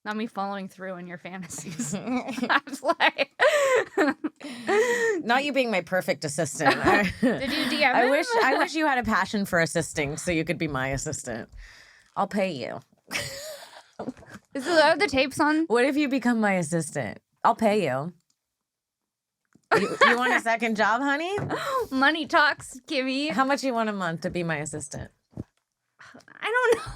Not me following through in your fantasies. I was like... Not you being my perfect assistant. Did you DM him? I wish you had a passion for assisting so you could be my assistant. I'll pay you. Is that the tapes on? What if you become my assistant? I'll pay you. You want a second job, honey? Money talks, Kimmy. How much you want a month to be my assistant? I don't know.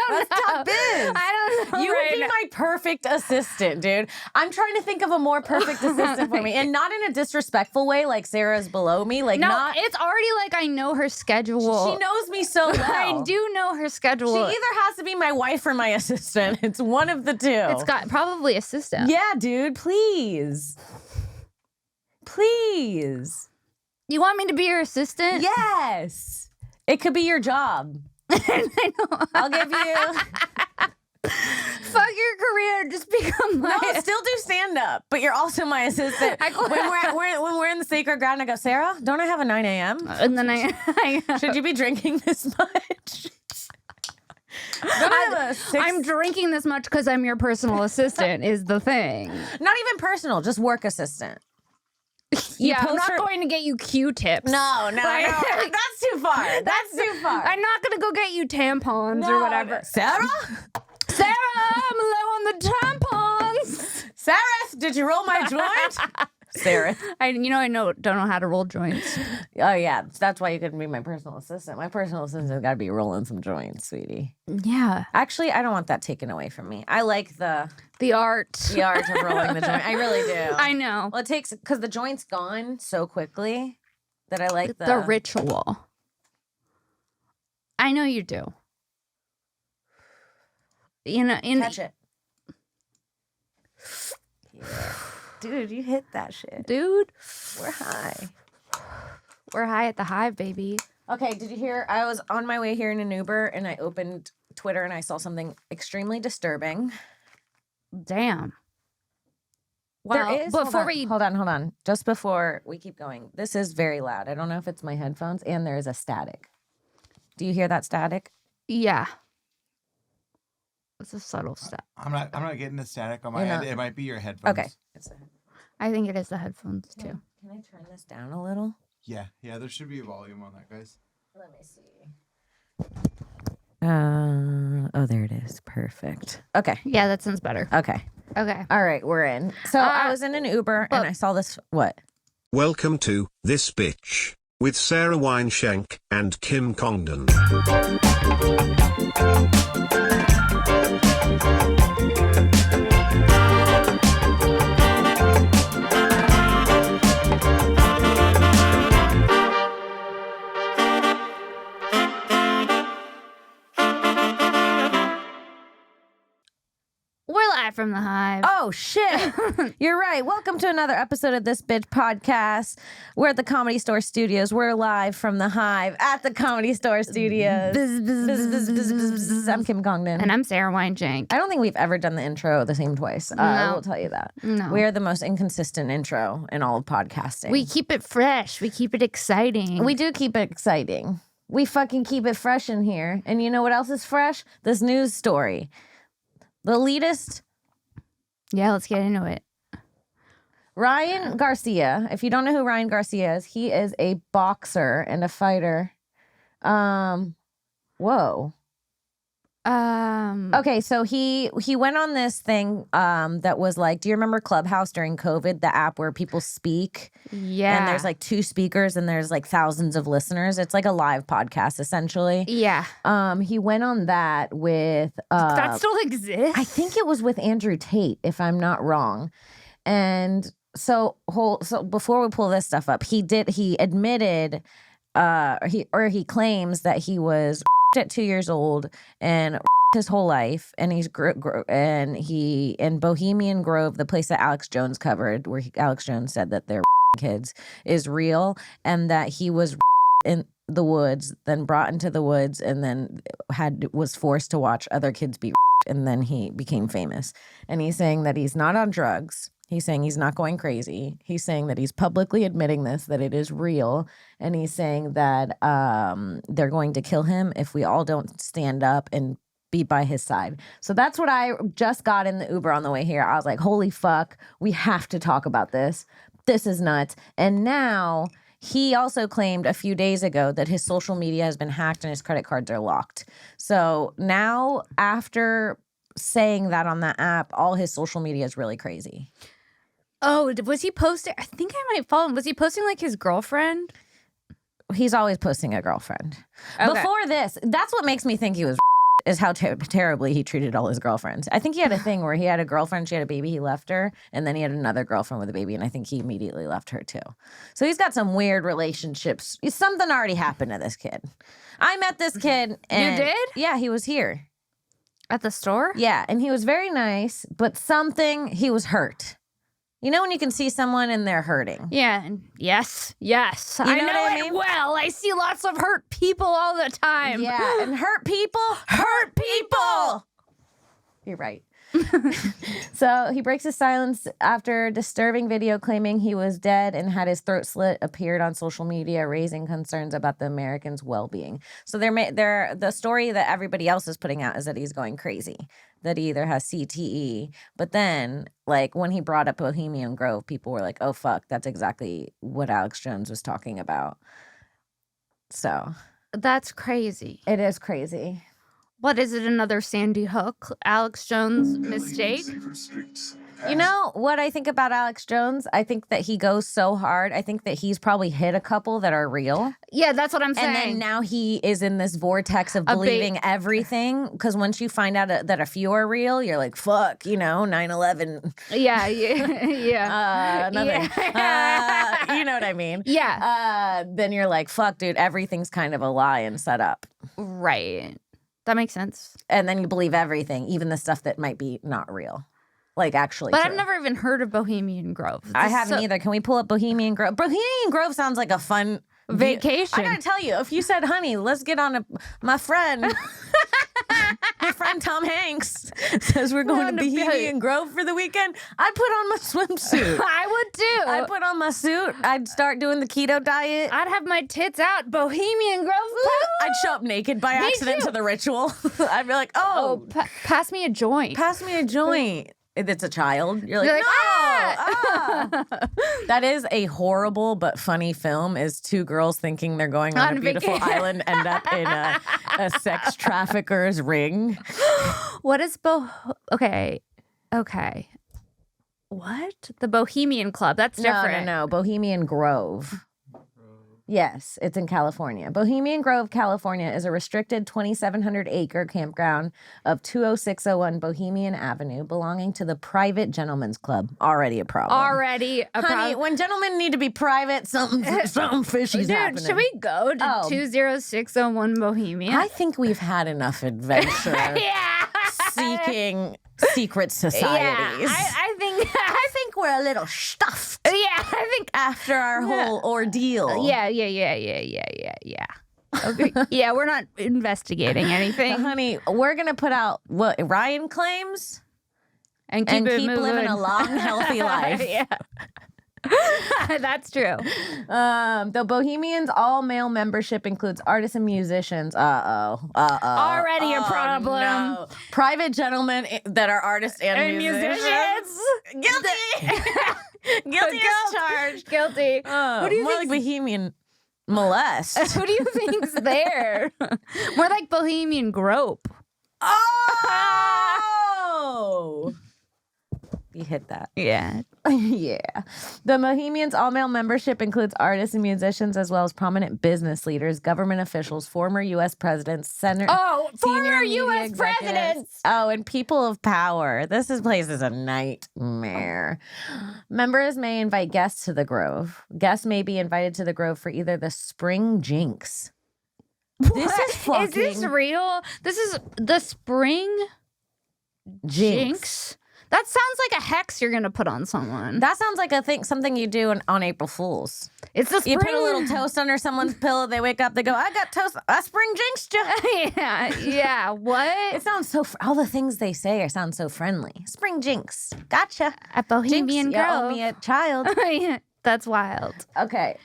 That's top biz. I don't know. You would be my perfect assistant, dude. I'm trying to think of a more perfect assistant for me. And not in a disrespectful way, like Sarah's below me. Like, no, not. It's already like I know her schedule. She knows me so well. I do know her schedule. She either has to be my wife or my assistant. It's one of the two. It's got probably a system. Yeah, dude, please. Please. You want me to be your assistant? Yes. It could be your job. I know. I'll give you... Fuck your career. Just become my... No, still do stand-up, but you're also my assistant. When we're in the sacred ground, I go, Sarah, don't I have a 9 a.m.? And then I Should you be drinking this much? I'm drinking this much because I'm your personal assistant is the thing. Not even personal, just work assistant. Yeah, I'm not going to get you Q-tips. No. That's too far. That's too far. I'm not going to go get you tampons or whatever. Sarah, I'm low on the tampons. Sarah, did you roll my joint? Sarah. I don't know how to roll joints. Oh, yeah. That's why you couldn't be my personal assistant. My personal assistant's got to be rolling some joints, sweetie. Yeah. Actually, I don't want that taken away from me. I like the art. The art of rolling the joint. I really do. I know. Well, it takes, because the joint's gone so quickly that I like the ritual. I know you do. Catch it. Yeah. Dude, you hit that shit. Dude. We're high. We're high at the hive, baby. Okay, did you hear? I was on my way here in an Uber and I opened Twitter and I saw something extremely disturbing. Damn. Wow. There is. Hold on. Just before we keep going, this is very loud. I don't know if it's my headphones, and there is a static. Do you hear that static? Yeah. It's a subtle step. I'm not getting the static on my end. It might be your headphones. Okay. I think it is the headphones too. Can I turn this down a little? Yeah. There should be a volume on that, guys. Let me see. Oh, there it is. Perfect. Okay. Yeah, that sounds better. Okay. All right, we're in. So I was in an Uber and I saw this. What? Welcome to This Bitch with Sarah Wineshank and Kim Congdon. We're live from the hive. Oh, shit. You're right. Welcome to another episode of This Bitch Podcast. We're at the Comedy Store Studios. We're live from the hive at the Comedy Store Studios. I'm Kim Congdon. And I'm Sarah Wineshank. I don't think we've ever done the intro the same twice. I will tell you that. No. We are the most inconsistent intro in all of podcasting. We keep it fresh. We keep it exciting. We do keep it exciting. We fucking keep it fresh in here. And you know what else is fresh? This news story. The elitist. Yeah, let's get into it. Ryan Garcia. If you don't know who Ryan Garcia is, he is a boxer and a fighter. Whoa. Okay, so he went on this thing that was like, do you remember Clubhouse during COVID, the app where people speak? Yeah. And there's like 2 speakers and there's like thousands of listeners. It's like a live podcast essentially. Yeah. He went on that with that still exists? I think it was with Andrew Tate, if I'm not wrong. And so before we pull this stuff up, he admitted he claims that he was at 2 years old and his whole life, and he's in Bohemian Grove, the place that Alex Jones covered, where Alex Jones said that their kids is real, and that he was in the woods, then brought into the woods, and then was forced to watch other kids be, and then he became famous. And he's saying that he's not on drugs. He's saying he's not going crazy. He's saying that he's publicly admitting this, that it is real. And he's saying that they're going to kill him if we all don't stand up and be by his side. So that's what I just got in the Uber on the way here. I was like, holy fuck, we have to talk about this. This is nuts. And now he also claimed a few days ago that his social media has been hacked and his credit cards are locked. So now after saying that on that app, all his social media is really crazy. Oh, was he posting? I think I might follow him. Was he posting like his girlfriend? He's always posting a girlfriend. Okay. Before this, that's what makes me think he was is how terribly he treated all his girlfriends. I think he had a thing where he had a girlfriend, she had a baby, he left her, and then he had another girlfriend with a baby, and I think he immediately left her too. So he's got some weird relationships. Something already happened to this kid. I met this kid. And You did? Yeah, he was here. At the store? Yeah, and he was very nice, but he was hurt. You know when you can see someone and they're hurting? Yeah. And yes. You I know know what I it mean? well. I see lots of hurt people all the time. Yeah, and hurt people. You're right. So he breaks his silence after disturbing video claiming he was dead and had his throat slit appeared on social media, raising concerns about the Americans' well-being. So the story that everybody else is putting out is that he's going crazy, that he either has CTE. But then, like, when he brought up Bohemian Grove, people were like, oh, fuck, that's exactly what Alex Jones was talking about. So That's crazy. it is crazy. What is it? Another Sandy Hook? Alex Jones mistake? You know what I think about Alex Jones? I think that he goes so hard. I think that he's probably hit a couple that are real. Yeah, that's what I'm saying. And then now he is in this vortex of believing everything. Because once you find out that a few are real, you're like, fuck, 9/11. Yeah. Nothing. Yeah. You know what I mean? Yeah. Then you're like, fuck, dude, everything's kind of a lie and set up. Right. That makes sense. And then you believe everything, even the stuff that might be not real. Like, actually But true. I've never even heard of Bohemian Grove. I haven't either. Can we pull up Bohemian Grove? Bohemian Grove sounds like a fun vacation. I gotta tell you, if you said, honey, let's get on my friend Tom Hanks says we're going to Bohemian Grove for the weekend, I'd put on my swimsuit. I would too. I'd put on my suit. I'd start doing the keto diet. I'd have my tits out. Bohemian Grove. I'd show up naked by accident too. to the ritual. I'd be like, Pass me a joint. pass me a joint. If it's a child, you're like, You're like, no! That is a horrible but funny film, is two girls thinking they're going on a beautiful island, end up in a sex trafficker's ring. What is Okay. What? The Bohemian Club. That's different. No. Bohemian Grove. Yes, it's in California. Bohemian Grove, California is a restricted 2,700-acre campground of 20601 Bohemian Avenue belonging to the Private Gentlemen's Club. Already a problem. Honey, when gentlemen need to be private, something fishy's happening. Dude, should we go to 20601 Bohemian? I think we've had enough adventure seeking secret societies. Yeah, I think we're a little stuffed. Yeah, I think after our whole ordeal. Yeah. Okay. Yeah, we're not investigating anything. Honey, we're going to put out what Ryan claims and keep living a long, healthy life. Yeah. That's true. The Bohemians' all-male membership includes artists and musicians. Already a problem. No. Private gentlemen that are artists and musicians. Guilty. Guilty as charged. Guilty. What do you think? Like Bohemian molest. Who do you think's there? We're like Bohemian Grope. Oh! You hit that. Yeah. Yeah. The Bohemians' all-male membership includes artists and musicians as well as prominent business leaders, government officials, former U.S. presidents, former U.S. presidents. Oh, and people of power. This place is a nightmare. Members may invite guests to the Grove. Guests may be invited to the Grove for either the Spring Jinx. What? This is fucking... Is this real? This is the Spring Jinx? That sounds like a hex you're gonna put on someone. That sounds like something you do on April Fools. It's the spring. You put a little toast under someone's pillow. They wake up. They go, "I got toast. I spring jinxed you." Yeah. What? It sounds so. All the things they say sound so friendly. Spring jinx. Gotcha. At Bohemian Jinx, Grove. you owe me a child. That's wild. Okay.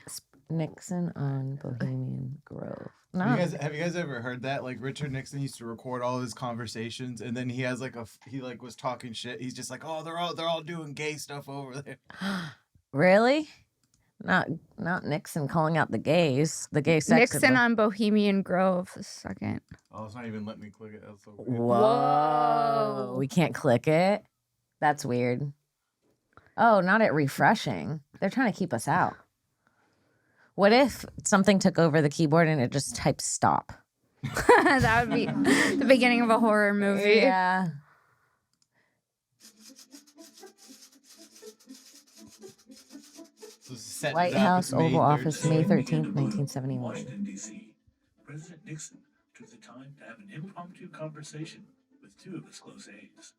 Nixon on Bohemian Grove. No. Have you guys ever heard that? Like Richard Nixon used to record all his conversations, and then he has he was talking shit. He's just like, oh, they're all doing gay stuff over there. Really? Not Nixon calling out the gays, the gay sex. Nixon on Bohemian Grove. A second. Oh, it's not even letting me click it. That's so weird. Whoa. We can't click it. That's weird. Oh, not at refreshing. They're trying to keep us out. What if something took over the keyboard and it just typed stop? That would be the beginning of a horror movie. Yeah. White House Oval Office, May 13th, 1971. Washington, D.C. President Nixon took the time to have an impromptu conversation with two of his close aides.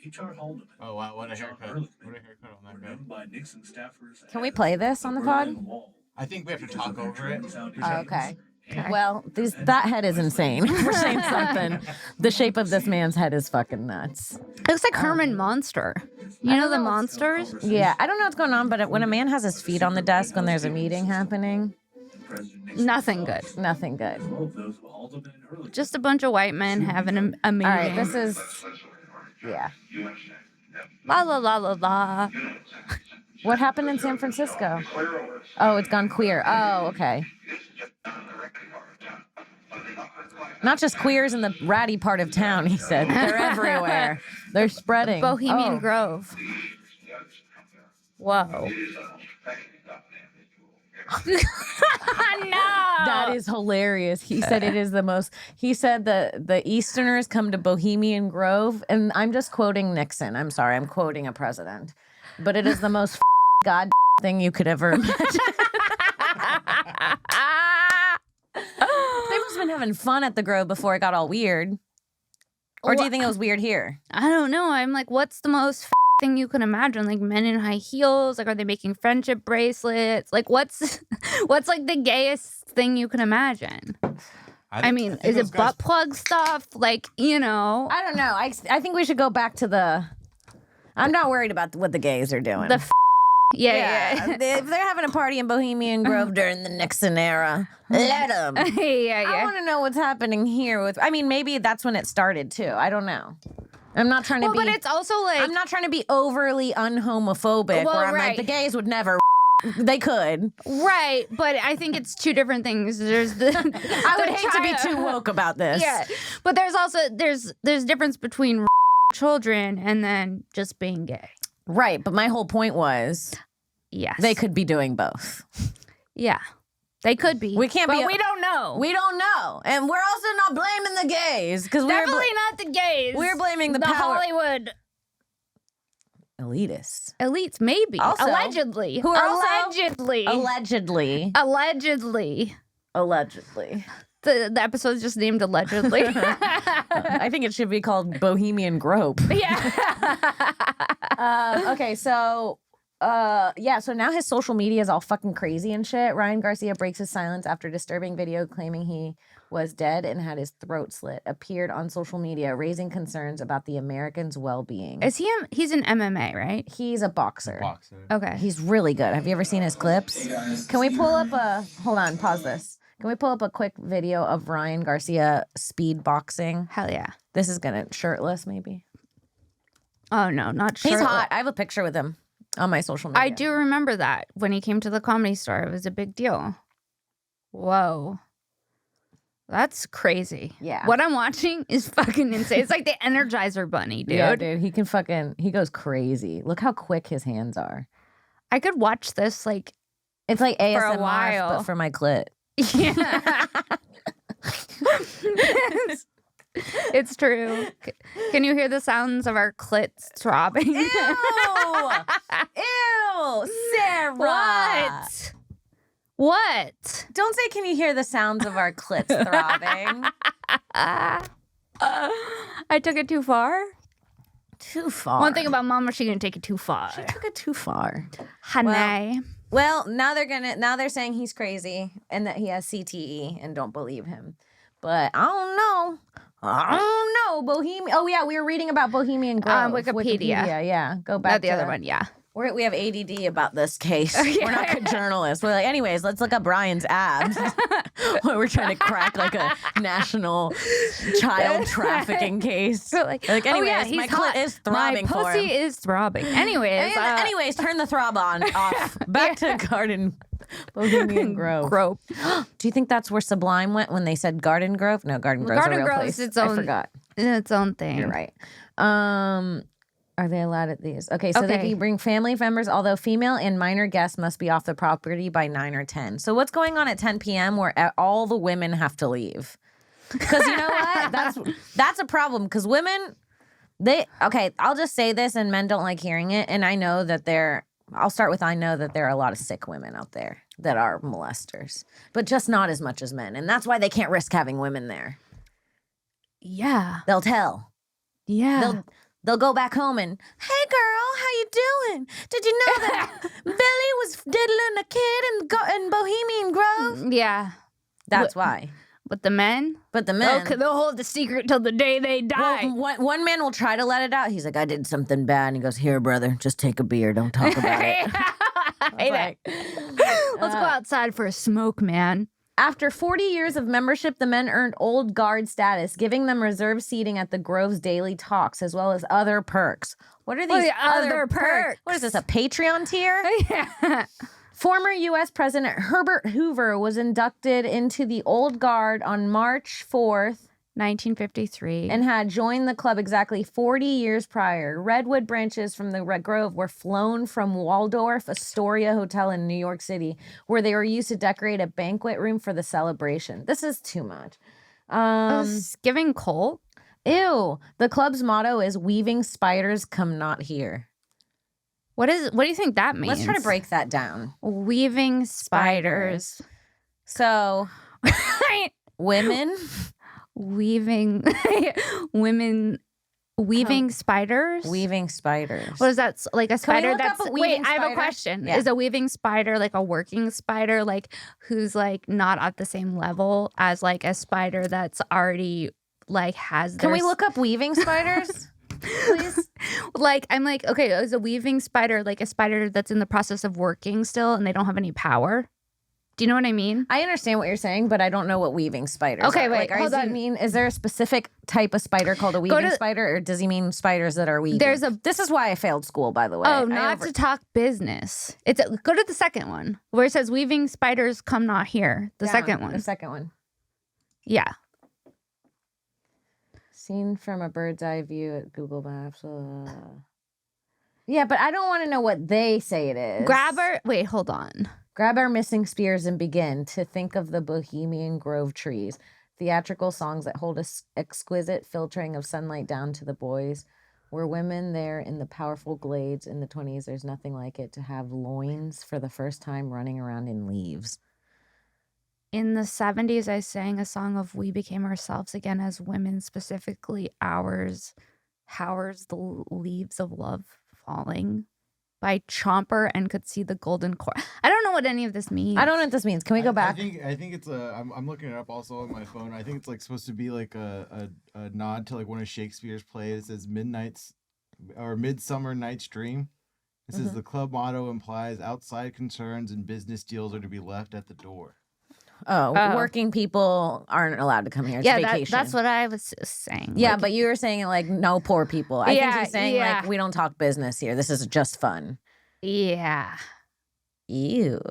H.R. Haldeman. Oh, wow. What a haircut. What a haircut on that guy. By Nixon staffers. Can we play this on the pod? I think we have to talk over it. Oh, okay. Well, that head is insane. We're saying something. The shape of this man's head is fucking nuts. It looks like Herman Monster. You know the monsters? Yeah, I don't know what's going on, but when a man has his feet on the desk when there's a meeting happening, Nothing good. nothing good. Just a bunch of white men having a meeting. All right, this is, yeah. La la la la la. What happened in San Francisco? Oh, it's gone queer. Oh, okay. Not just queers in the ratty part of town, he said. They're everywhere. They're spreading. Bohemian Grove. Whoa. No. That is hilarious. He said it is the most. He said the Easterners come to Bohemian Grove, and I'm just quoting Nixon. I'm sorry, I'm quoting a president, but it is the most god thing you could ever imagine. They must have been having fun at the Grove before it got all weird. Or do you think it was weird here? I don't know. I'm like, what's the most thing you can imagine? Like men in high heels? Like, are they making friendship bracelets? Like, what's like the gayest thing you can imagine? I mean, is it butt plug stuff? Like, you know. I don't know. I think we should go back to the. I'm not worried about what the gays are doing. Yeah. If they're having a party in Bohemian Grove during the Nixon era, let them. Yeah. I want to know what's happening here with. I mean, maybe that's when it started too. I don't know. I'm not trying to be. But it's also like I'm not trying to be overly unhomophobic. Well, where I'm right. like the gays would never. They could. Right, but I think it's two different things. There's the I would hate to be too woke about this. Yeah, but there's also there's difference between children and then just being gay. Right, but my whole point was, yes, they could be doing both. Yeah, they could be. We can't but be. We don't know. We don't know, and we're also not blaming the gays because definitely not the gays. We're blaming the Hollywood elitists. elites, maybe Also, allegedly. Who are allegedly. The episode's just named allegedly. I think it should be called Bohemian Grope. Yeah. Okay, so so now his social media is all fucking crazy and shit. Ryan Garcia breaks his silence after disturbing video claiming he was dead and had his throat slit appeared on social media, raising concerns about the Americans' well-being. Is he? He's an MMA, right? He's a boxer. Okay. He's really good. Have you ever seen his clips? Can we pull up a? Hold on, pause this. Can we pull up a quick video of Ryan Garcia speed boxing? Hell yeah. This is gonna shirtless, maybe. Oh no, not sure. He's hot. I have a picture with him on my social media. I do remember that when he came to the Comedy Store. It was a big deal. Whoa. That's crazy. Yeah. What I'm watching is fucking insane. It's like the Energizer Bunny, dude. Yeah, dude. He goes crazy. Look how quick his hands are. I could watch this like It's like ASMR, for a while. but for my clit. Yeah. It's true. Can you hear the sounds of our clits throbbing? Ew! Ew! Sarah! What? Don't say, can you hear the sounds of our clits throbbing? I took it too far? Too far. One thing about Mama, she didn't take it too far. She took it too far. Honey. Well, now they're saying he's crazy and that he has CTE and don't believe him. But I don't know. Bohemian. Oh yeah, we were reading about Bohemian Grove. Wikipedia. Yeah, go back. Not the other one, yeah. We have ADD about this case. We're not good journalists. We're like, anyways, let's look up Brian's abs. While we're trying to crack like a national child trafficking case. Like, anyways, my clit is throbbing for him. My pussy is throbbing. Anyways, turn the throb off. Back to Bohemian Grove. Grope. Do you think that's where Sublime went when they said Garden Grove? No, Garden Grove's a real place. Its own, I forgot. Its own thing. You're right. Are they allowed at these? Okay, so they can bring family members, although female and minor guests must be off the property by 9 or 10. So what's going on at 10 p.m. where all the women have to leave? Because you know what? That's a problem. Because women, I'll just say this, and men don't like hearing it. And I know that I know that there are a lot of sick women out there that are molesters, but just not as much as men. And that's why they can't risk having women there. Yeah. They'll tell. Yeah. They'll go back home and, hey girl, how you doing? Did you know that Billy was diddling a kid in Bohemian Grove? Yeah. That's why. But the men? They'll hold the secret till the day they die. Well, one man will try to let it out. He's like, I did something bad. And he goes, here, brother, just take a beer. Don't talk about it. Let's go outside for a smoke, man. After 40 years of membership, the men earned old guard status, giving them reserved seating at the Grove's daily talks, as well as other perks. What are these other perks? What is this, a Patreon tier? Yeah. Former U.S. President Herbert Hoover was inducted into the Old Guard on March 4th, 1953. and had joined the club exactly 40 years prior. Redwood branches from the Grove were flown from Waldorf Astoria Hotel in New York City, where they were used to decorate a banquet room for the celebration. This is too much. Giving coal? Ew. The club's motto is "Weaving spiders come not here." What do you think that means? Let's try to break that down. Weaving spiders. So, women... Weaving spiders? Weaving spiders. What is that? Like a spider that's... Wait, I have a question. Yeah. Is a weaving spider like a working spider, like who's like not at the same level as like a spider that's already like has Can we look up weaving spiders? Please? Like, I'm like, okay, is a weaving spider like a spider that's in the process of working still and they don't have any power? Do you know what I mean? I understand what you're saying, but I don't know what weaving spiders are. Wait, hold on. Is there a specific type of spider called a weaving spider, or does he mean spiders that are weaving? This is why I failed school, by the way. Oh, not to talk business. Go to the second one where it says weaving spiders come not here. The second one. The second one. Yeah. Seen from a bird's eye view at Google Maps. Yeah, but I don't want to know what they say it is. Wait, hold on. Grab our missing spears and begin to think of the Bohemian Grove trees. Theatrical songs that hold exquisite filtering of sunlight down to the boys. Were women there in the powerful glades in the 20s, there's nothing like it to have loins for the first time running around in leaves. In the 70s, I sang a song of We Became Ourselves Again as women, specifically ours. Howard's The Leaves of Love Falling by Chomper and Could See the Golden Core. I don't know what any of this means. I don't know what this means. Can we go back? I think it's I'm looking it up also on my phone. I think it's like supposed to be like a nod to like one of Shakespeare's plays. It says Midsummer Night's Dream. It says the club motto implies outside concerns and business deals are to be left at the door. Working people aren't allowed to come here. It's vacation. That's what I was saying. Yeah, but you were saying like no poor people. I think he's saying like we don't talk business here. This is just fun. Yeah. Ew.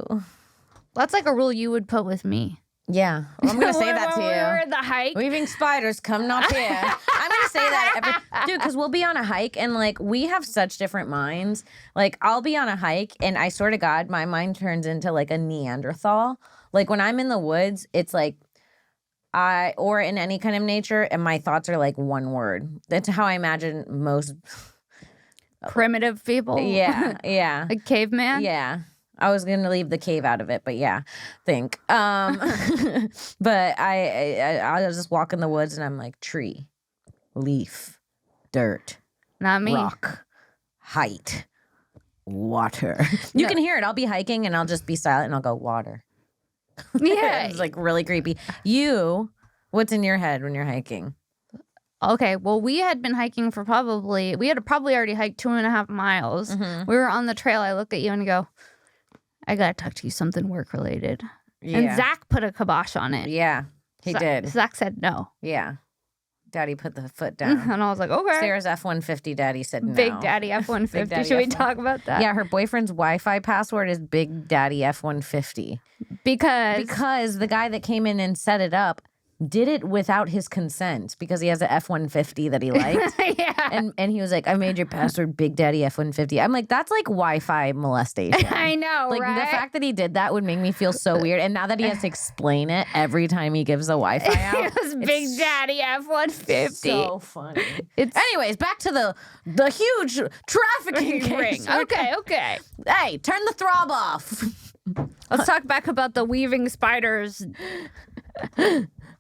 That's like a rule you would put with me. Yeah. Well, I'm going to say that to you. We're at the hike. Weaving spiders come not here. I'm going to say that dude, because we'll be on a hike and like we have such different minds. Like I'll be on a hike and I swear to God, my mind turns into like a Neanderthal. Like when I'm in the woods, it's like or in any kind of nature, and my thoughts are like one word. That's how I imagine most primitive people. Yeah, yeah. A caveman. Yeah. I was gonna leave the cave out of it, but yeah, think. But I just walk in the woods and I'm like tree, leaf, dirt, not me, rock, height, water. You can hear it. I'll be hiking and I'll just be silent and I'll go water. Yeah. It's like really creepy. What's in your head when you're hiking? Okay, well, we had been hiking for we had probably already hiked 2.5 miles. Mm-hmm. We were on the trail. I look at you and go, I gotta talk to you something work related. Yeah. And Zach put a kibosh on it. Yeah, he did. Zach said no. Yeah. Daddy put the foot down. And I was like, okay. Sarah's F-150 daddy said no. Big Daddy F-150. Should we talk about that? Yeah, her boyfriend's Wi-Fi password is Big Daddy F-150. Because the guy that came in and set it up did it without his consent because he has an F-150 that he liked. Yeah. And he was like, I made your password Big Daddy F-150. I'm like, that's like Wi-Fi molestation. I know, like, right? the fact that he did that would make me feel so weird. And now that he has to explain it every time he gives a Wi-Fi out. It was Big Daddy F-150. So funny. Anyways, back to the huge trafficking case. Okay. Hey, turn the throb off. Let's talk back about the weaving spiders.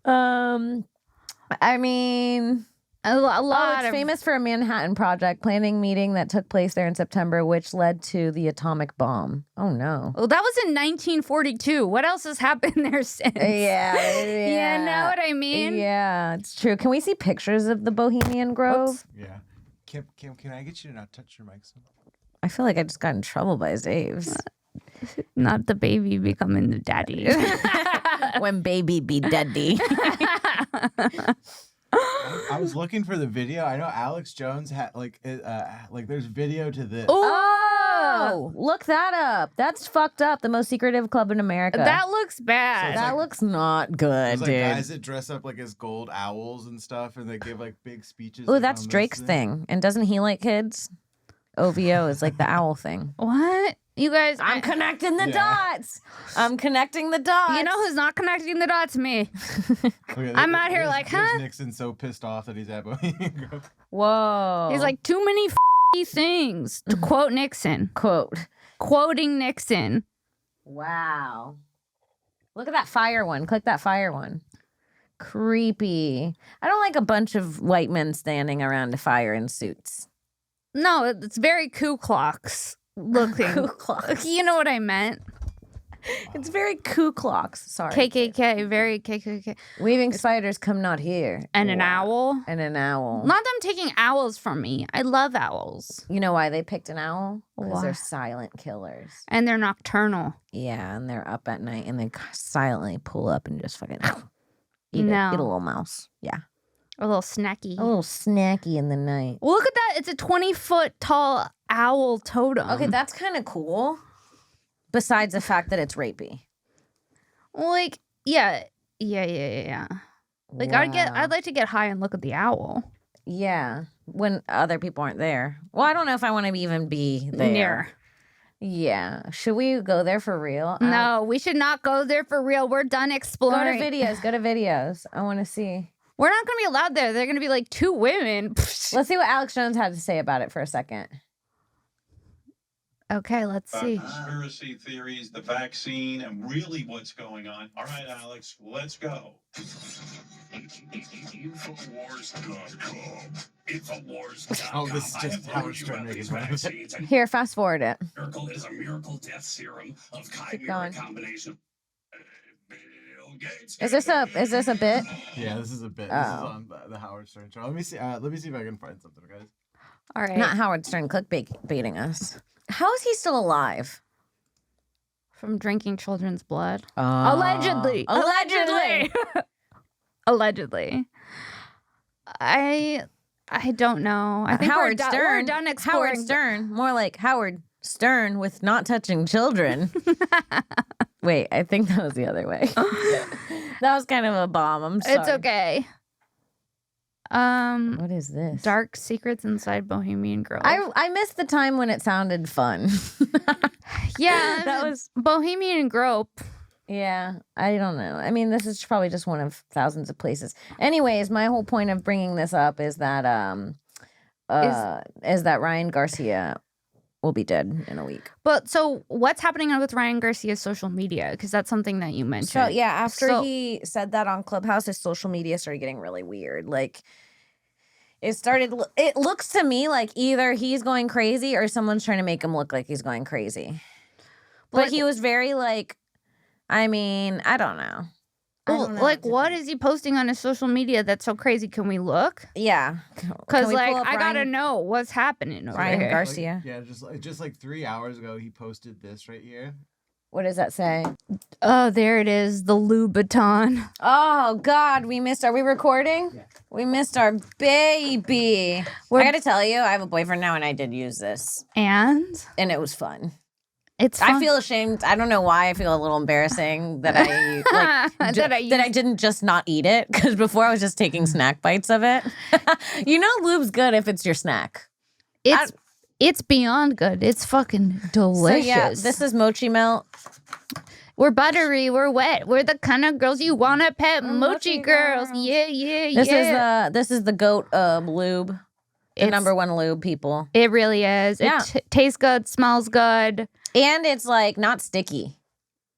I mean, A lot it's of famous for a Manhattan Project planning meeting that took place there in September, which led to the atomic bomb. Oh no! Well, that was in 1942. What else has happened there since? Yeah. You know what I mean? Yeah, it's true. Can we see pictures of the Bohemian Grove? Oops. Yeah. Can I get you to not touch your mic? I feel like I just got in trouble by Xavier. Not the baby becoming the daddy. When baby be daddy. I was looking for the video. I know Alex Jones had like there's video to this. Oh, look that up. That's fucked up. The most secretive club in America. That looks bad. That looks not good, There's like dude. guys that dress up like as gold owls and stuff, and they give like big speeches. Oh, like, that's on this Drake's thing. And doesn't he like kids? OVO is like the owl thing. What? You guys, I'm connecting the dots. I'm connecting the dots. You know who's not connecting the dots? Me. Okay, I'm out here like, there's huh? Nixon so pissed off that he's at Bohemian Grove. Whoa. He's like, too many things. To quote Nixon. quote. Quoting Nixon. Wow. Look at that fire one. Click that fire one. Creepy. I don't like a bunch of white men standing around a fire in suits. No, it's very Ku Klux looking. Ku Klux. You know what I meant. It's very Ku Klux. Sorry. KKK, very KKK. Weaving spiders come not here. And an owl. And an owl. Not them taking owls from me. I love owls. You know why they picked an owl? Because Why? they're silent killers. And they're nocturnal. Yeah, and they're up at night and they silently pull up and just fucking eat No. a little mouse. Yeah. A little snacky. A little snacky in the night. Well, look at that. It's a 20-foot tall owl totem. Okay, that's kind of cool. Besides the fact that it's rapey. Well, like, yeah. Like, Wow. I'd like to get high and look at the owl. Yeah, when other people aren't there. Well, I don't know if I want to even be there. Near. Yeah. Should we go there for real? No, we should not go there for real. We're done Go exploring. to videos. Go to videos. I want to see. We're not going to be allowed there. They're going to be like 2 women. Let's see what Alex Jones had to say about it for a second. Okay, let's see. Conspiracy theories, the vaccine, and really what's going on. All right, Alex, let's go. Infowars.com. Infowars.com. Oh, this is just Howard Stern making fun of it. Here, fast forward it. Miracle is a miracle death serum of Keep chimera going. combination. Bill Gates. Is this a bit? Yeah, this is a bit. Oh. This is on the Howard Stern show. Let me see. Let me see if I can find something, guys. All right. Not Howard Stern clickbaiting us. How is he still alive? From drinking children's blood. Allegedly. Allegedly. I don't know. I think Howard we're Stern. done exploring. Howard Stern. More like Howard Stern with not touching children. Wait, I think that was the other way. That was kind of a bomb. I'm sorry. It's okay. What is this? Dark secrets inside Bohemian Grove. I missed the time when it sounded fun. Yeah, That was- Bohemian Grope. Yeah, I don't know. I mean, this is probably just one of thousands of places. Anyways, my whole point of bringing this up is that is that Ryan Garcia will be dead in a week. But so what's happening with Ryan Garcia's social media? Because that's something that you mentioned. So yeah, after So- he said that on Clubhouse, his social media started getting really weird. Like it looks to me like either he's going crazy or someone's trying to make him look like he's going crazy. But Like- he was very like, I mean, I don't know. Well, like, what is he posting on his social media that's so crazy? Can we look? Yeah. Because, like, I gotta know what's happening over Ryan here. Garcia. Yeah, just like 3 hours ago, he posted this right here. What does that say? Oh, there it is. The Louboutin. Oh, God. Are we recording? Yeah. We missed our baby. I gotta tell you, I have a boyfriend now, and I did use this. And it was fun. It's fun. I feel ashamed. I don't know why. I feel a little embarrassing that I that I didn't just not eat it, because before I was just taking snack bites of it. You know, lube's good if it's your snack. It's beyond good. It's fucking delicious. So yeah, this is Mochi Melt. We're buttery. We're wet. We're the kind of girls you want to pet. Mochi girls. Yeah. This is the goat lube. The number one lube, people. It really is. Yeah. It tastes good, smells good. And it's like not sticky.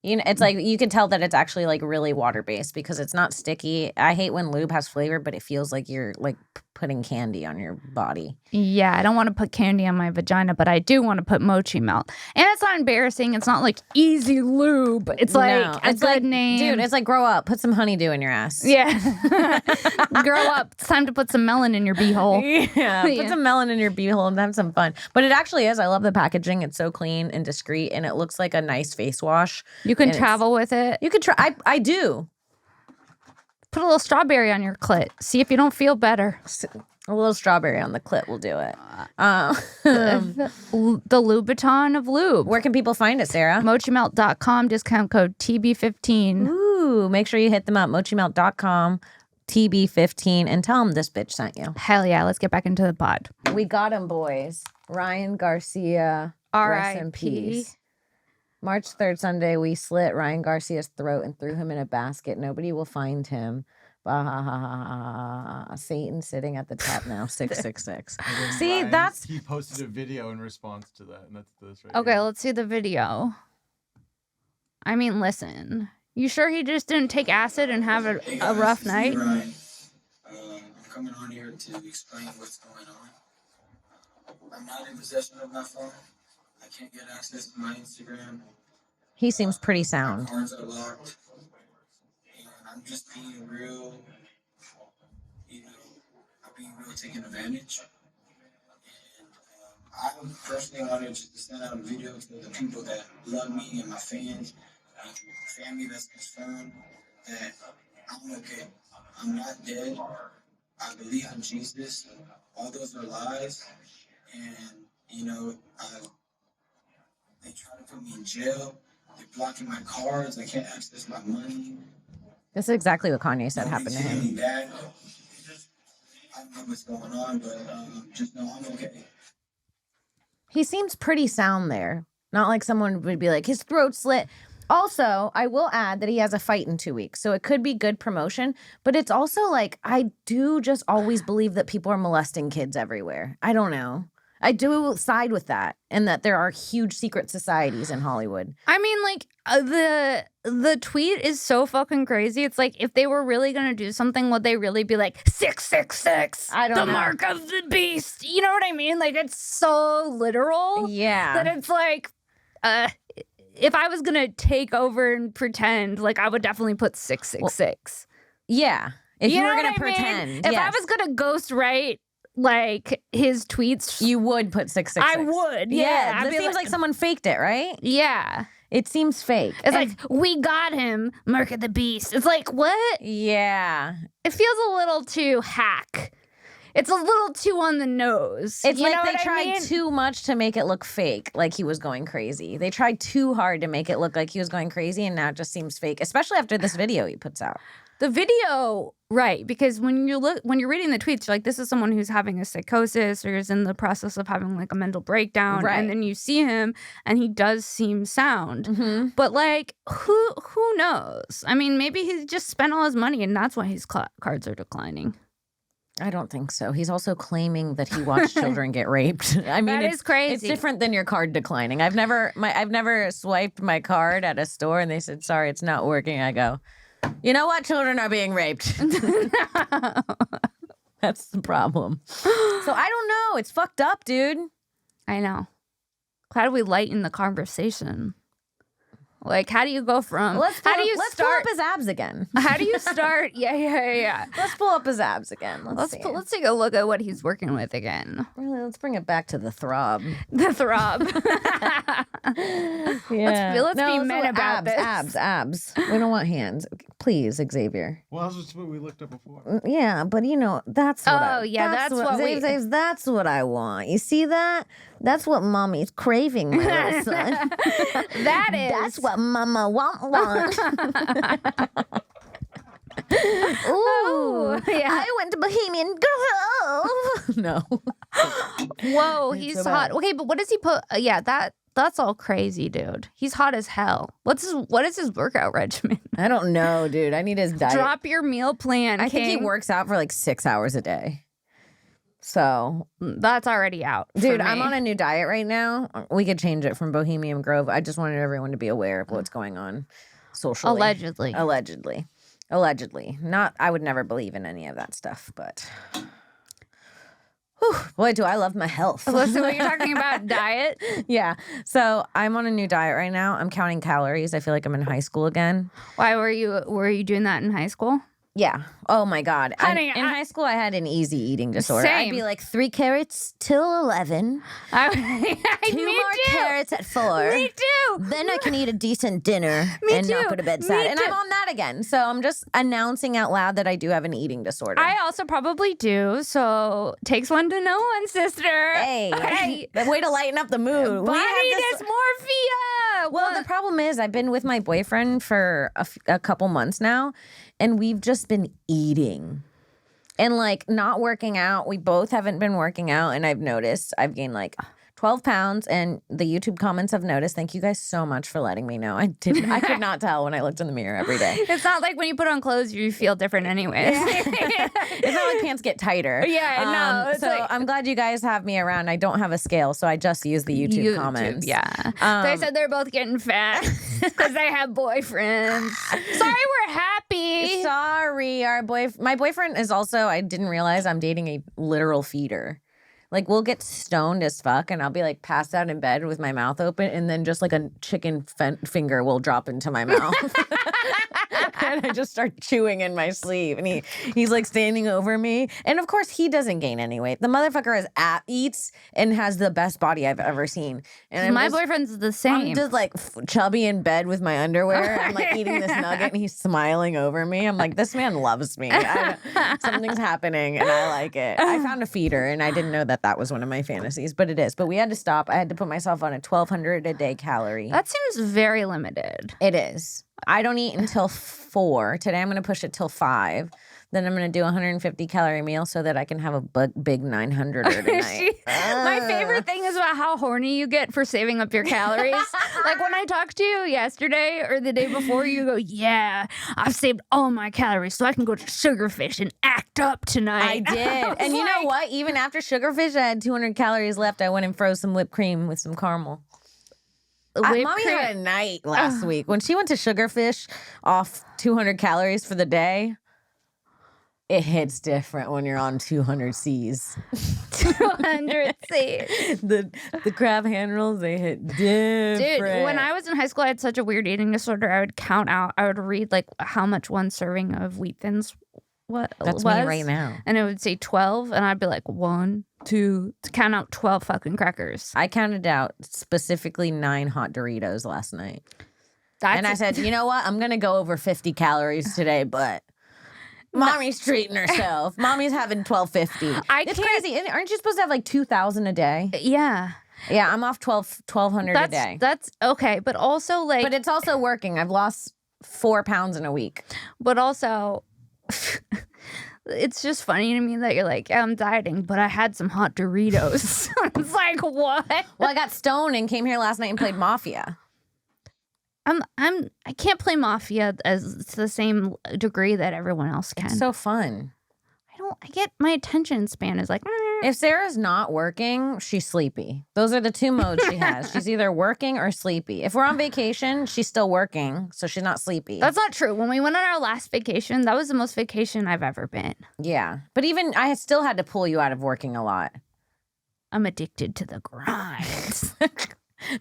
You know, it's like you can tell that it's actually like really water-based because it's not sticky. I hate when lube has flavor, but it feels like you're like putting candy on your body. Yeah, I don't want to put candy on my vagina, but I do want to put Mochi Melt. And it's not embarrassing. It's not like easy lube. It's like a good name. Dude, it's like grow up. Put some honeydew in your ass. Yeah. Grow up. It's time to put some melon in your beehole. Yeah, put some melon in your beehole and have some fun. But it actually is. I love the packaging. It's so clean and discreet, and it looks like a nice face wash. You can travel with it. You could try. I do. Put a little strawberry on your clit. See if you don't feel better. A little strawberry on the clit will do it. The Louboutin of lube. Where can people find it, Sarah? MochiMelt.com, discount code TB15. Ooh, make sure you hit them up. MochiMelt.com, TB15, and tell them this bitch sent you. Hell yeah, let's get back into the pod. We got him, boys. Ryan Garcia, rest in peace. March 3rd, Sunday, we slit Ryan Garcia's throat and threw him in a basket. Nobody will find him. Satan sitting at the top now, 666. See, Ryan, he posted a video in response to that, and that's this right Okay, here. let's see the video. I mean, listen. You sure he just didn't take acid and have a rough night? Ryan. I'm coming on here to explain what's going on. I'm not in possession of my phone. I can't get access to my Instagram. He seems pretty sound. My cards are locked. And I'm just being real, I'm being real taken advantage. And I personally wanted just to send out a video to the people that love me and my fans and family that's concerned that I'm okay. I'm not dead. I believe in Jesus. All those are lies. And, they try to put me in jail. They're blocking my cards. I can't access my money. This is exactly what Kanye said happened to him. Bad. I don't know what's going on, but just know I'm okay. He seems pretty sound there. Not like someone would be like, his throat slit. Also, I will add that he has a fight in 2 weeks, so it could be good promotion. But it's also like, I do just always believe that people are molesting kids everywhere. I don't know. I do side with that, and that there are huge secret societies in Hollywood. I mean, like, the tweet is so fucking crazy. It's like, if they were really gonna do something, would they really be like 666? I don't know. The mark of the beast. You know what I mean? Like, it's so literal. Yeah. That it's like, if I was gonna take over and pretend, like, I would definitely put 666. Yeah. If you were gonna what I mean? pretend, If I was gonna ghostwrite like his tweets, you would put 666. I would. Yeah. This seems like someone faked it, right? Yeah. It seems fake. It's like, we got him, Mark of the Beast. It's like, what? Yeah. It feels a little too hack. It's a little too on the nose. It's like they tried too much to make it look fake, like he was going crazy. They tried too hard to make it look like he was going crazy, and now it just seems fake, especially after this video he puts out. The video, right, because when you're reading the tweets, you're like, this is someone who's having a psychosis or is in the process of having like a mental breakdown, right. And then you see him and he does seem sound. Mm-hmm. But like, who knows? I mean, maybe he's just spent all his money and that's why his cards are declining. I don't think so. He's also claiming that he watched children get raped. I mean, that is crazy. It's different than your card declining. I've never swiped my card at a store and they said, sorry, it's not working. I go, you know what? Children are being raped. That's the problem. So I don't know. It's fucked up, dude. I know. Glad we lighten the conversation. Like, how do you go from? Let's pull up his abs again. How do you start? Yeah. Let's pull up his abs again. Let's take a look at what he's working with again. Really, let's bring it back to the throb. The throb. Yeah. Let's be men about abs, abs. We don't want hands. Please, Xavier. Well, that's what we looked up before. Yeah, but that's what that's what I want. You see that? That's what mommy's craving, my little son. That's what mama want. Ooh, yeah. I went to Bohemian Grove. No. Whoa, he's so hot. Okay, but what does he put? That's all crazy, dude. He's hot as hell. What is his workout regimen? I don't know, dude. I need his diet. Drop your meal plan. I think he works out for like 6 hours a day. So that's already out. Dude, I'm on a new diet right now. We could change it from Bohemian Grove. I just wanted everyone to be aware of what's going on socially. Allegedly. Not, I would never believe in any of that stuff, but whew, boy, do I love my health. Listen, when you're talking about diet. Yeah. So I'm on a new diet right now. I'm counting calories. I feel like I'm in high school again. Why were you doing that in high school? Yeah. Oh my God. Honey, in high school, I had an easy eating disorder. Same. I'd be like 3 carrots till 11. 2 more carrots at 4. Me too. Then I can eat a decent dinner and not go to bed sad. And I'm on that again. So I'm just announcing out loud that I do have an eating disorder. I also probably do. So takes one to know one, sister. Hey. The way to lighten up the mood. Body dysmorphia. Well, the problem is I've been with my boyfriend for a couple months now. And we've just been eating and like not working out. We both haven't been working out. And I've noticed I've gained like 12 pounds. And the YouTube comments have noticed. Thank you guys so much for letting me know. I could not tell when I looked in the mirror every day. It's not like when you put on clothes, you feel different anyways. It's not like pants get tighter. Yeah, no. So I'm glad you guys have me around. I don't have a scale, so I just use the YouTube comments. Yeah. They said they're both getting fat because they have boyfriends. Sorry, we're happy. Sorry, my boyfriend is also, I didn't realize I'm dating a literal feeder. Like, we'll get stoned as fuck, and I'll be, like, passed out in bed with my mouth open, and then just, like, a chicken finger will drop into my mouth. And I just start chewing in my sleep, and he's, like, standing over me. And, of course, he doesn't gain any weight. The motherfucker eats and has the best body I've ever seen. And my boyfriend's the same. I'm just, like, chubby in bed with my underwear. I'm, like, eating this nugget, and he's smiling over me. I'm like, this man loves me. Something's happening, and I like it. I found a feeder, and I didn't know that was one of my fantasies, but it is. But we had to stop. I had to put myself on a 1,200 a day calorie. That seems very limited. It is. I don't eat until 4. Today I'm going to push it till 5. Then I'm going to do a 150 calorie meal so that I can have a big 900 tonight. My favorite thing is about how horny you get for saving up your calories. Like when I talked to you yesterday or the day before, you go, yeah, I've saved all my calories so I can go to Sugarfish and act up tonight. I did. And you know what? Even after Sugarfish, I had 200 calories left. I went and froze some whipped cream with some caramel. Mommy had a night last week. When she went to Sugarfish off 200 calories for the day, it hits different when you're on 200 C's. 200 C's. The crab hand rolls, they hit different. Dude, when I was in high school, I had such a weird eating disorder. I would read like how much one serving of Wheat Thins That's me right now. And it would say 12, and I'd be like 1, 2, to count out 12 fucking crackers. I counted out specifically 9 hot Doritos last night. And I said, you know what? I'm going to go over 50 calories today, but Mommy's treating herself. Mommy's having 1250. It's crazy. Aren't you supposed to have like 2,000 a day? Yeah. Yeah, I'm off 1,200 a day. That's okay, but also like... But it's also working. I've lost 4 pounds in a week. But also... It's just funny to me that you're like, I'm dieting, but I had some hot Doritos. It's like, what? Well, I got stoned and came here last night and played Mafia. I can't play Mafia as to the same degree that everyone else can. It's so fun. I get my attention span is like. If Sarah's not working, she's sleepy. Those are the 2 modes she has. She's either working or sleepy. If we're on vacation, she's still working, so she's not sleepy. That's not true. When we went on our last vacation, that was the most vacation I've ever been. Yeah. But even I still had to pull you out of working a lot. I'm addicted to the grind.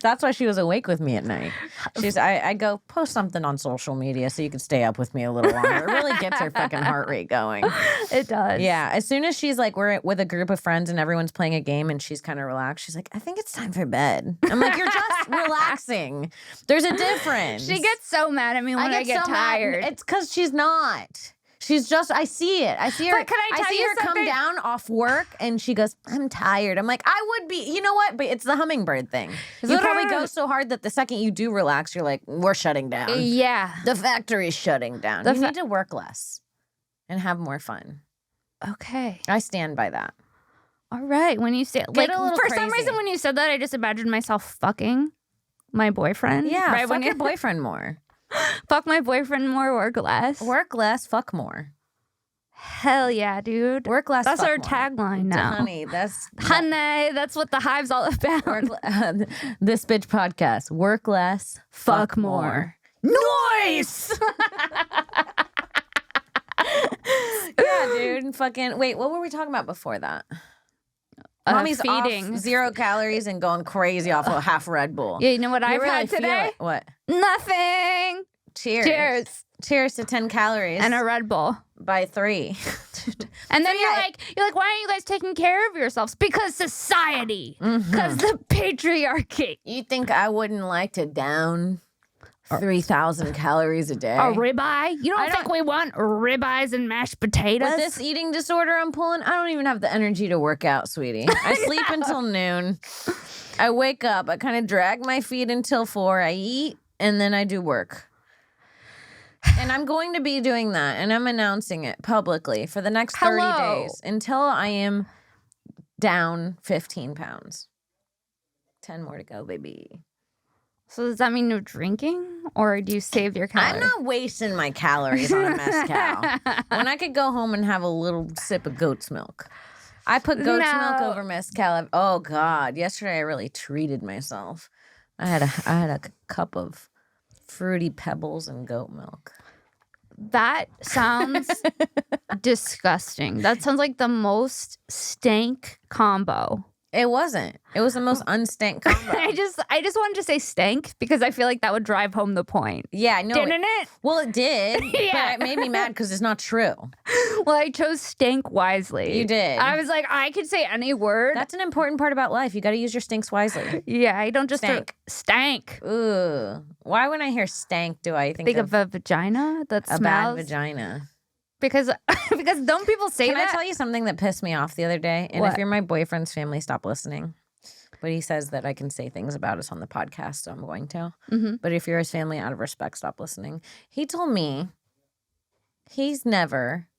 That's why she was awake with me at night. I go, post something on social media so you can stay up with me a little longer. It really gets her fucking heart rate going. It does. Yeah. As soon as she's like, we're with a group of friends and everyone's playing a game and she's kind of relaxed, she's like, I think it's time for bed. I'm like, you're just relaxing. There's a difference. She gets so mad at me when I get so mad. tired. It's because she's not. She's just, I see it. I see her. But can I tell see you her something? come down off work and she goes, I'm tired. I'm like, I would be. You know what? But it's the hummingbird thing. You probably go so hard that the second you do relax, you're like, we're shutting down. Yeah. The factory's shutting down. You need to work less and have more fun. Okay. I stand by that. All right. When you say, like, for some reason, when you said that, I just imagined myself fucking my boyfriend. Yeah, right? fuck your boyfriend more. Fuck my boyfriend more, work less. Work less, fuck more. Hell yeah, dude. Work less, That's fuck our more. tagline now. Honey, that's what the hive's all about. This bitch podcast. Work less, fuck more. Nice! Yeah, dude. Fucking wait, what were we talking about before that? Mommy's feeding. off 0 calories and going crazy off of half Red Bull. Yeah, you know what I've really had feel today? it. What? Nothing. Cheers. Cheers. Cheers to 10 calories. And a Red Bull. By 3. And then you're like, why aren't you guys taking care of yourselves? Because society. Because the patriarchy. You think I wouldn't like to down 3,000 calories a day? A ribeye? You don't think we want ribeyes and mashed potatoes? With this eating disorder I'm pulling, I don't even have the energy to work out, sweetie. I sleep until noon. I wake up. I kind of drag my feet until 4. I eat, and then I do work. And I'm going to be doing that, and I'm announcing it publicly for the next 30 days until I am down 15 pounds. 10 more to go, baby. So does that mean no drinking, or do you save your calories? I'm not wasting my calories on a mezcal. When I could go home and have a little sip of goat's milk. I put goat's milk over mezcal. Oh, God. Yesterday, I really treated myself. I had a cup of Fruity Pebbles and goat milk. That sounds disgusting. That sounds like the most stank combo. It wasn't. It was the most unstank combo. I just wanted to say stank because I feel like that would drive home the point. Yeah, no. Didn't it? Well, it did. Yeah. But it made me mad because it's not true. Well, I chose stank wisely. You did. I was like, I could say any word. That's an important part about life. You got to use your stinks wisely. Yeah, I don't just stank. Ooh. Why when I hear stank do I think of a vagina that a smells? bad vagina? Because don't people say that? Can I tell you something that pissed me off the other day? And if you're my boyfriend's family, stop listening. But he says that I can say things about us on the podcast, so I'm going to. Mm-hmm. But if you're his family, out of respect, stop listening. He told me he's never...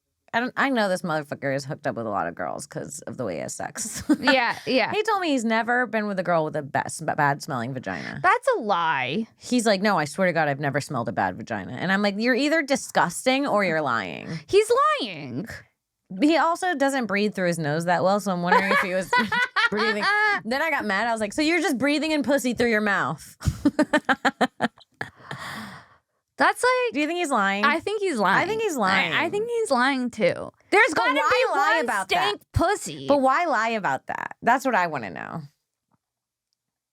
I know this motherfucker is hooked up with a lot of girls because of the way he has sex. Yeah. He told me he's never been with a girl with a bad-smelling vagina. That's a lie. He's like, no, I swear to God, I've never smelled a bad vagina. And I'm like, you're either disgusting or you're lying. He's lying. He also doesn't breathe through his nose that well, so I'm wondering if he was breathing. Then I got mad. I was like, so you're just breathing in pussy through your mouth. That's like... Do you think he's lying? I think he's lying. I think he's lying. I think he's lying too. There's got to be lie one about stank that? pussy. But why lie about that? That's what I want to know.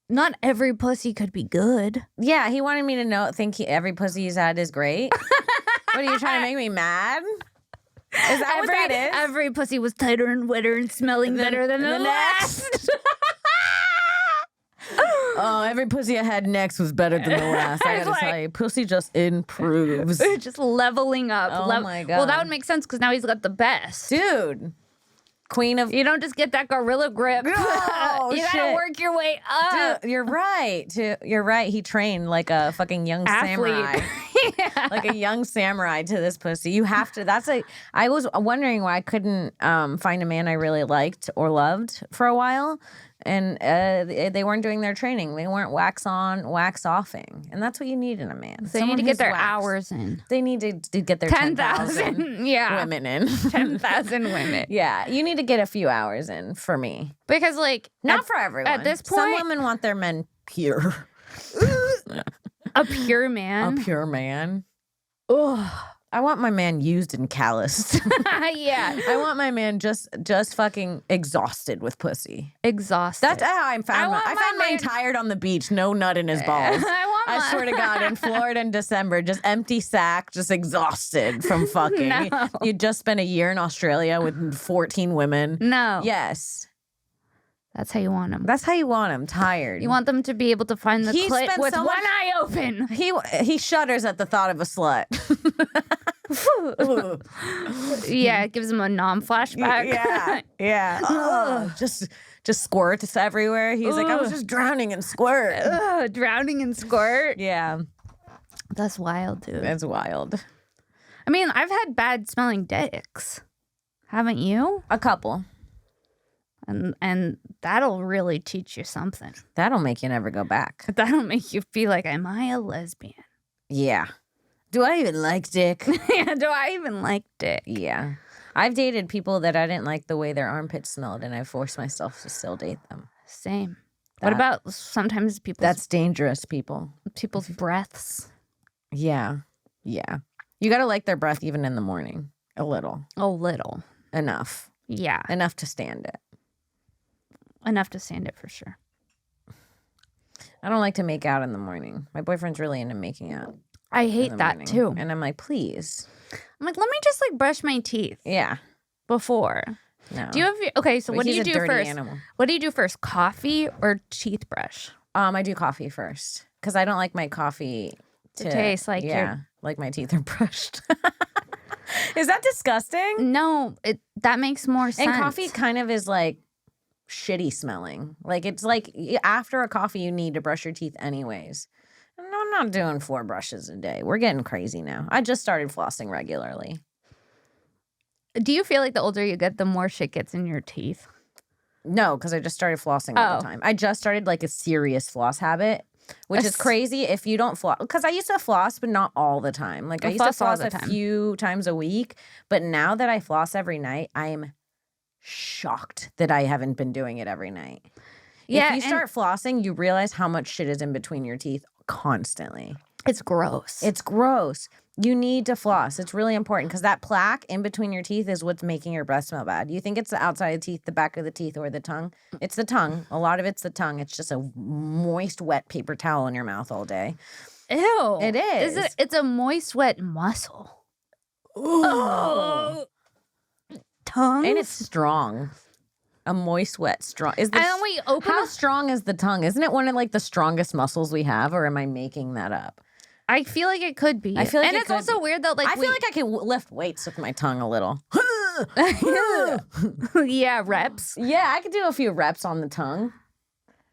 Not every pussy could be good. Yeah, he wanted me to think every pussy he's had is great. What, are you trying to make me mad? Is that what that is? Every pussy was tighter and wetter and smelling better than the last. Oh, every pussy I had next was better than the last. I gotta tell you, pussy just improves. Just leveling up. Oh my God. Well, that would make sense because now he's got the best. Dude. Queen of... You don't just get that gorilla grip. Oh, you gotta work your way up. Dude, you're right. You're right. He trained like a fucking young samurai. Yeah. Like a young samurai to this pussy. You have to. I was wondering why I couldn't find a man I really liked or loved for a while. And they weren't doing their training. They weren't wax on, wax offing. And that's what you need in a man. They need to get their hours in. They need to get their 10,000 women in. 10,000 women. Yeah. You need to get a few hours in for me. Because, like... Not for everyone. At this point... Some women want their men pure. A pure man? A pure man. Ugh. I want my man used and calloused. Yeah. I want my man just fucking exhausted with pussy. Exhausted. That's how I found I found mine tired on the beach, no nut in his balls. I swear to God, in Florida in December, just empty sack, just exhausted from fucking. No. You just spent a year in Australia with 14 women. No. Yes. That's how you want them. That's how you want him, tired. You want them to be able to find the He clit spent with so one much- eye open. He shudders at the thought of a slut. Yeah, it gives him a non-flashback. Yeah. Oh, just squirts everywhere. He's like, I was just drowning in squirt. Drowning in squirt. Yeah. That's wild, dude. That's wild. I mean, I've had bad smelling dicks. Haven't you? A couple. And that'll really teach you something. That'll make you never go back. That'll make you feel like, am I a lesbian? Yeah. Do I even like dick? Yeah, do I even like dick? Yeah. I've dated people that I didn't like the way their armpits smelled, and I forced myself to still date them. Same. What about sometimes That's dangerous, people. people's breaths? Yeah. Yeah. You got to like their breath even in the morning. A little. A little. Enough. Yeah. Enough to stand it. Enough to stand it for sure. I don't like to make out in the morning. My boyfriend's really into making out. I in hate the that morning. too. And I'm like, please. I'm like, let me just like brush my teeth Yeah. before. No. Do you have okay, so what do He's you a do dirty first? animal. What do you do first? Coffee or teeth brush? I do coffee first because I don't like my coffee To taste like like my teeth are brushed. Is that disgusting? No, that makes more sense. And coffee kind of is like shitty smelling. Like it's like after a coffee you need to brush your teeth anyways. And I'm not doing 4 brushes a day. We're getting crazy now. I just started flossing regularly. Do you feel like the older you get, the more shit gets in your teeth? No, because I just started flossing all the time. I just started like a serious floss habit, which is crazy if you don't floss. Because I used to floss, but not all the time. Like I used to floss a few times a week. But now that I floss every night, I am shocked that I haven't been doing it every night. Yeah, if you start flossing, you realize how much shit is in between your teeth constantly. It's gross. It's gross. You need to floss. It's really important because that plaque in between your teeth is what's making your breath smell bad. You think it's the outside of the teeth, the back of the teeth, or the tongue? It's the tongue. A lot of it's the tongue. It's just a moist, wet paper towel in your mouth all day. Ew. It is. It's a moist, wet muscle. Oh. Tongue? And it's strong. A moist, wet, strong. And then we open How strong is the tongue? Isn't it one of like the strongest muscles we have, or am I making that up? I feel like it could be. I feel like and it it's could also be. weird that like I feel like I can lift weights with my tongue a little. yeah, reps. Yeah, I could do a few reps on the tongue.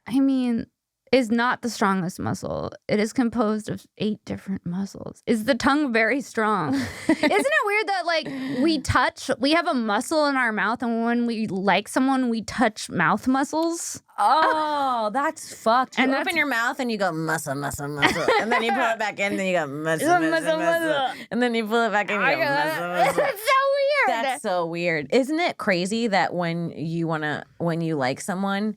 I mean, is not the strongest muscle. It is composed of 8 different muscles. Is the tongue very strong? Isn't it weird that like we have a muscle in our mouth, and when we like someone, we touch mouth muscles? Oh, that's fucked. You And open your mouth and you go muscle, muscle, muscle. And then you pull it back in, then you go muscle, muscle, muscle. And then you pull it back in, you go muscle, muscle. That's so weird. That's so weird. Isn't it crazy that when you like someone,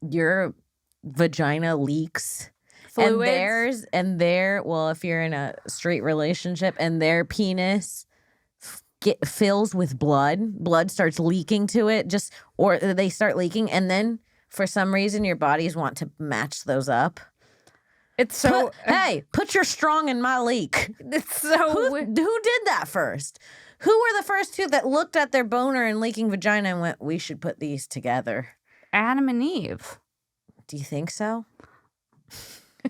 your vagina leaks Fluids? and well, if you're in a straight relationship and their penis fills with blood starts leaking to it, or they start leaking, and then for some reason your bodies want to match those up. It's so put your strong in my leak. It's so Who did that first? Who were the first two that looked at their boner and leaking vagina and went, we should put these together? Adam and Eve. Do you think so?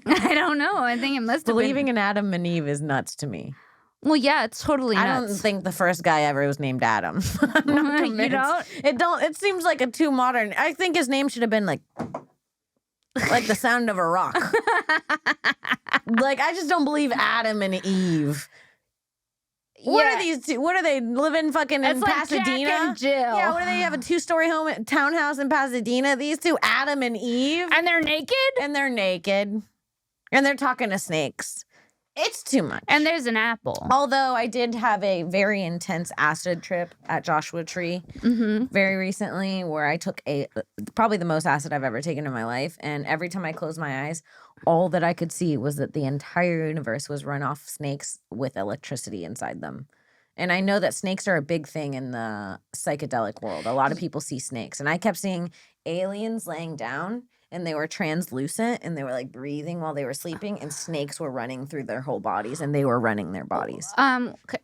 I don't know. I think it must have Believing been. in Adam and Eve is nuts to me. Well, yeah, it's totally nuts. I don't think the first guy ever was named Adam. I'm not You convinced. don't? It seems like a too modern. I think his name should have been like the sound of a rock. Like, I just don't believe Adam and Eve. What are these two? What are they living fucking in like Pasadena? Jack and Jill. Yeah, what do they have, a 2-story townhouse in Pasadena? These two, Adam and Eve. And they're naked? And they're naked. And they're talking to snakes. It's too much. And there's an apple. Although I did have a very intense acid trip at Joshua Tree very recently where I took probably the most acid I've ever taken in my life. And every time I closed my eyes, all that I could see was that the entire universe was run off snakes with electricity inside them. And I know that snakes are a big thing in the psychedelic world. A lot of people see snakes. And I kept seeing aliens laying down. And they were translucent and they were like breathing while they were sleeping and snakes were running through their whole bodies and they were running their bodies.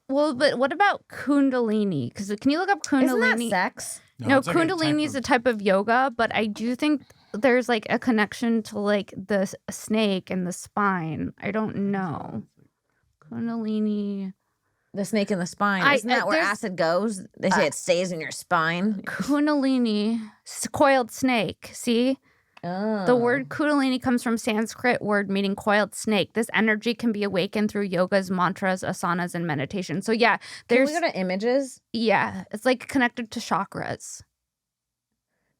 Well, but what about Kundalini? Because can you look up Kundalini? Isn't that sex? No, it's like a Kundalini is a type of yoga, but I do think there's like a connection to like the snake and the spine. I don't know. Kundalini. The snake in the spine. Isn't that where acid goes? They say it stays in your spine. Kundalini, coiled snake. See? Oh. The word Kundalini comes from Sanskrit word meaning coiled snake. This energy can be awakened through yogas, mantras, asanas, and meditation. So yeah, Can we go to images? Yeah, it's like connected to chakras.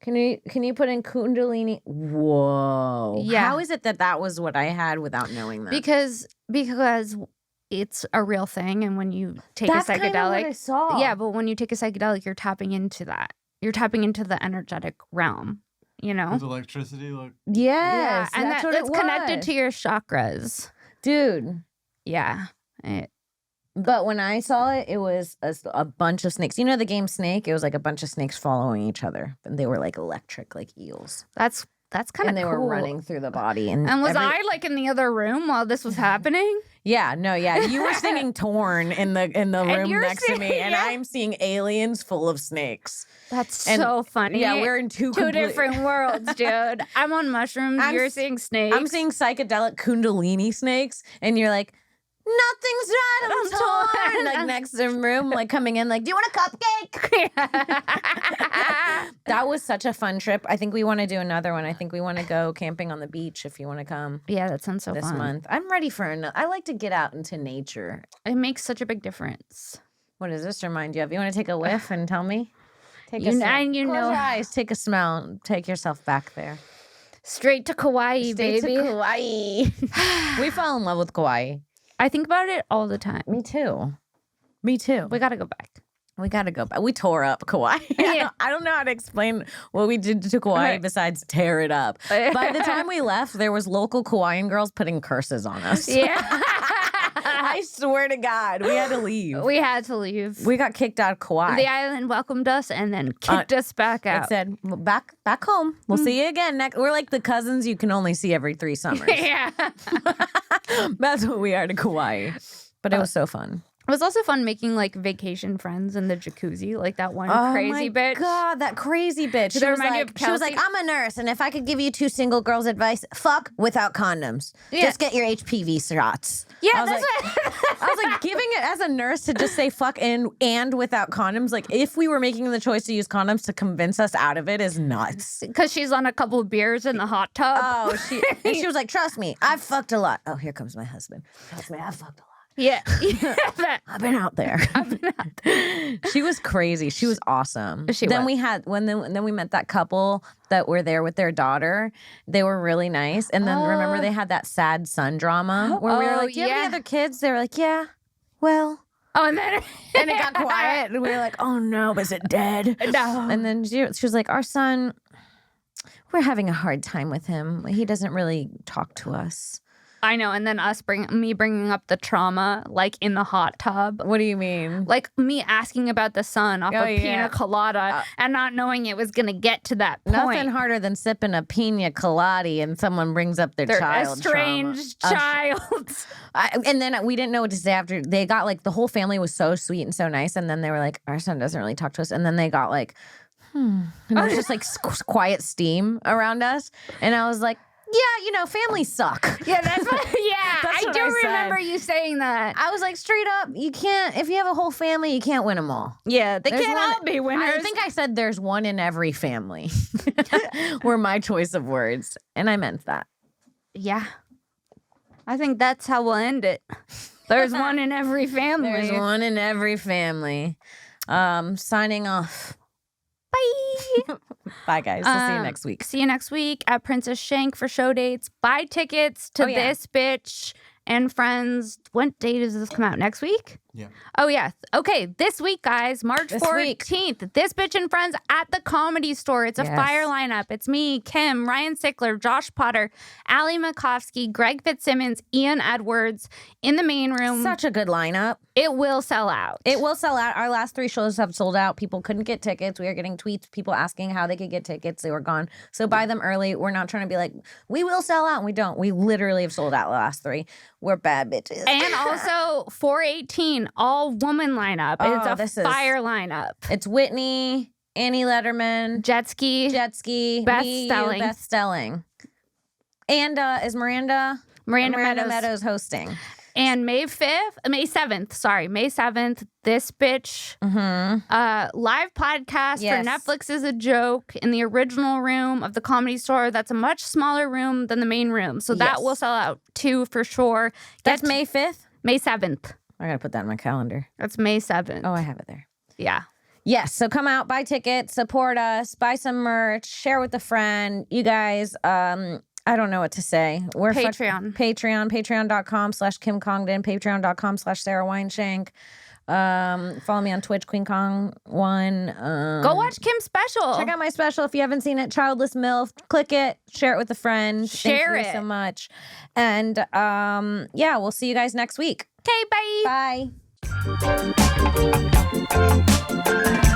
Can you put in Kundalini? Whoa. Yeah. How is it that was what I had without knowing that? Because it's a real thing, and when you take That's a psychedelic, kind of what I saw. yeah, but when you take a psychedelic, you're tapping into that. You're tapping into the energetic realm. You know? With electricity, like Yes. And that's what it's it connected was. to your chakras. Dude. Yeah. But when I saw it, it was a bunch of snakes. You know the game Snake? It was like a bunch of snakes following each other. And they were like electric, like eels. That's kind of cool. And they were running through the body. And was I like in the other room while this was happening? Yeah, no, yeah. You were singing Torn in the room you're next to me, seeing- and yeah. I'm seeing aliens full of snakes. That's And- so funny. Yeah, we're in two different worlds, dude. I'm on mushrooms. You're seeing snakes. I'm seeing psychedelic Kundalini snakes, and you're like, nothing's right, I'm torn. Like next to the room, like coming in, like, do you want a cupcake? That was such a fun trip. I think we want to do another one. I think we want to go camping on the beach if you want to come Yeah, that sounds so this fun. month. I'm ready for another. I like to get out into nature. It makes such a big difference. What does this remind you of? You want to take a whiff and tell me? Take You a kn- smell. and you Close know- your eyes. Take a smell. Take yourself back there. Straight to Kauai, Stay baby. to Kauai. We fell in love with Kauai. I think about it all the time. Me too. Me too. We got to go back. We got to go back. We tore up Kauai. Yeah. I don't know how to explain what we did to Kauai Right. besides tear it up. By the time we left, there was local Kauaian girls putting curses on us. Yeah. I swear to God, we had to leave. We had to leave. We got kicked out of Kauai. The island welcomed us and then kicked us back It out. said, "Well, back home. We'll see you again. We're like the cousins you can only see every 3 summers. Yeah. That's what we are to Kauai. But it was so fun. It was also fun making like vacation friends in the jacuzzi, like that one crazy my bitch. God, that crazy bitch. Did She it was, remind you like, of she was like, Kelsey? I'm a nurse, and if I could give you 2 single girls advice, fuck without condoms. Yeah. Just get your HPV shots. Yeah, I was that's like, I was like, giving it as a nurse to just say fuck and without condoms. Like, if we were making the choice to use condoms to convince us out of it is nuts. because she's on a couple of beers in the hot tub. Oh, and she was like, trust me, I've fucked a lot. Oh, here comes my husband. Trust me, I've fucked a lot. Yeah. I've been out there. She was crazy. She was awesome. She then was. we had then we met that couple that were there with their daughter. They were really nice. And then remember they had that sad son drama where we were like, do you have any yeah. other kids? They were like, yeah. Well, Oh, and then and it got quiet, and we were like, oh no, is it dead? No. And then she was like, our son, we're having a hard time with him. He doesn't really talk to us. I know, and then me bringing up the trauma, like in the hot tub, What do you mean? like me asking about the sun off Oh, a yeah. pina colada and not knowing it was gonna get to that point. Nothing harder than sipping a pina colada and someone brings up their They're child estranged trauma. child. And then we didn't know what to say after. They got like the whole family was so sweet and so nice, and then they were like, our son doesn't really talk to us. And then they got like, and there was just like quiet steam around us, and I was like, yeah, families suck. Yeah, that's what. Yeah, That's I what do I said. remember you saying that. I was like, straight up, you can't. If you have a whole family, you can't win them all. Yeah, they There's can't one- all be winners. I think I said there's one in every family. Were my choice of words, and I meant that. Yeah, I think that's how we'll end it. There's one in every family. There's one in every family. Signing off. Bye. Bye, guys. We'll see you next week. See you next week at Princess Shank for show dates. Buy tickets to Oh, yeah. this bitch and Friends. What day does this come out? Next week? Yeah. Oh, yeah. Okay, this week, guys, March This 14th, This Bitch and Friends at the Comedy Store. It's a Yes. fire lineup. It's me, Kim, Ryan Sickler, Josh Potter, Ali Makovsky, Greg Fitzsimmons, Ian Edwards in the main room. Such a good lineup. It will sell out. It will sell out. Our last 3 shows have sold out. People couldn't get tickets. We are getting tweets, people asking how they could get tickets. They were gone. So buy them early. We're not trying to be like, we will sell out. And we don't. We literally have sold out the last 3. We're bad bitches. And also 418, all woman lineup. Oh, It's a fire lineup. It's Whitney, Annie Letterman, Jet ski. Best-selling. Best-selling. And is Miranda Meadows hosting. And May 7th, This Bitch live podcast Yes. for Netflix is a Joke in the original room of the Comedy Store. That's a much smaller room than the main room. So that Yes. will sell out too for sure. That's May 5th? May 7th. I got to put that in my calendar. That's May 7th. Oh, I have it there. Yeah. Yes, so come out, buy tickets, support us, buy some merch, share with a friend. You guys, I don't know what to say. We're patreon.com/Kim Congdon, patreon.com/Sarah Weinshank. Follow me on Twitch, Queen Kong 1. Go watch Kim's special. Check out my special if you haven't seen it, Childless MILF. Click it, share it with a friend. Share Thank you it. so much. And yeah, we'll see you guys next week. Okay, bye. Bye.